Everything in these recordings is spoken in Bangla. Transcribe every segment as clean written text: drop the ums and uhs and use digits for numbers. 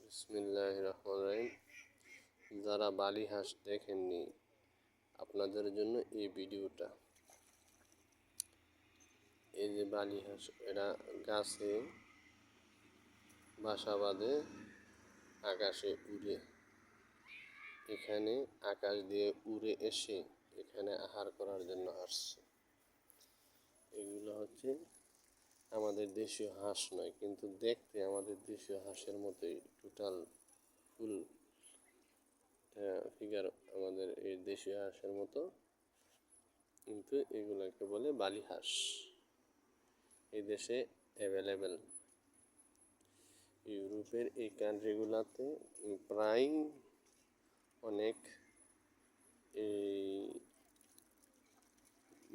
বিসমিল্লাহির রহমানির রহিম। যারা বালি হাঁস দেখেননি, আপনাদের জন্য এই ভিডিওটা। এই যে বালি হাঁস, এরা গাছে বাসা বাঁধে, আকাশে উড়ে। এখানে আকাশ দিয়ে উড়ে এসে এখানে আহার করার জন্য আসছে। এগুলো হচ্ছে আমাদের দেশীয় হাঁস নয়, কিন্তু দেখতে আমাদের দেশীয় হাঁসের মতোই টোটাল ফুল ফিগার আমাদের এই দেশীয় হাঁসের মতো, কিন্তু এগুলোকে বলে বালি হাঁস। এই দেশে অ্যাভেলেবেল। ইউরোপের এই কান্ট্রিগুলোতে প্রায় অনেক এই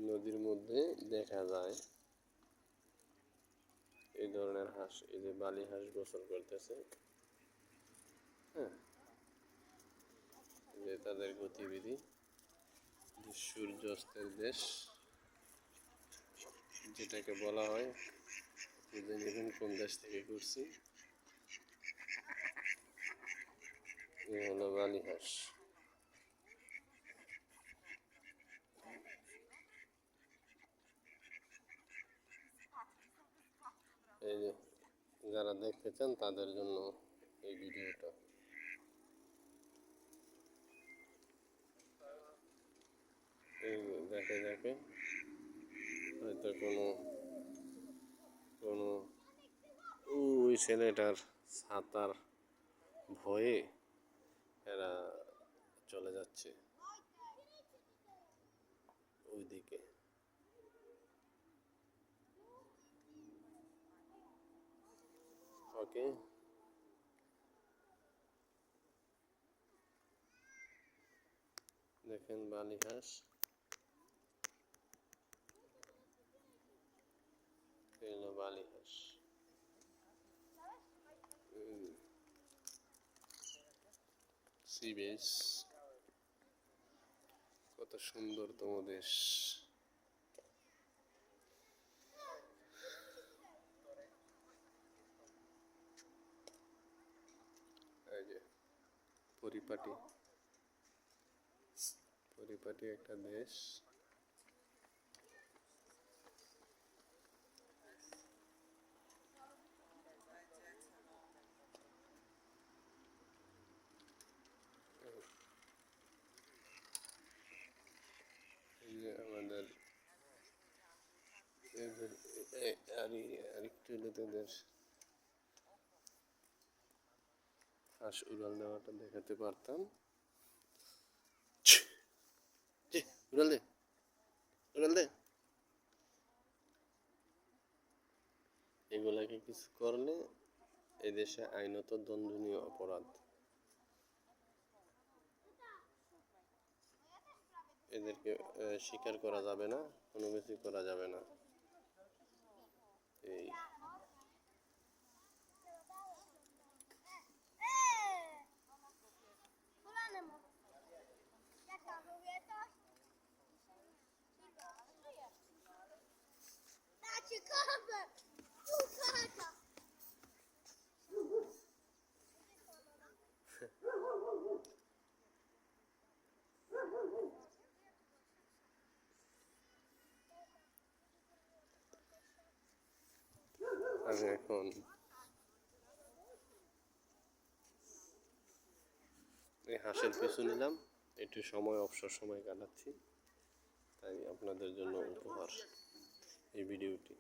নদীর মধ্যে দেখা যায় এই ধরনের হাঁস। এই যে বালি হাঁস গোসল করতেছে, হ্যাঁ, যে তাদের গতিবিধি। সূর্যাস্তের দেশ যেটাকে বলা হয়, দেখুন কোন দেশ থেকে করছি, এ হলো বালি হাঁস। এই যে যারা দেখতে চান তাদের জন্য এই ভিডিওটা। এই দেখে দেখে হয়তো কোনো ওই ছেলেটার ছাতার ভয়ে এরা চলে যাচ্ছে ওইদিকে। ওকে, দেখেন বালি হাঁস, এগুলো বালি হাঁস। সি বিচ, কত সুন্দরতম দেশ। এই যে পরিপাটি পরিপাটি একটা দেশ। এই যে আমাদের আরেকটু এদের হাঁস উড়াল দেওয়াটা দেখাতে পারতাম। উড়াল দে, উড়াল দে। এগুলাকে কিছু করলে এদেশে আইনত দণ্ডনীয় অপরাধ। এদেরকে শিকার করা যাবে না, কোনো কিছু করা যাবে না। এই আমি এখন এই হাঁসের পিছু নিলাম, একটু সময় অবসর সময় কাটাচ্ছি, তাই আপনাদের জন্য উপহার এই ভিডিওটি।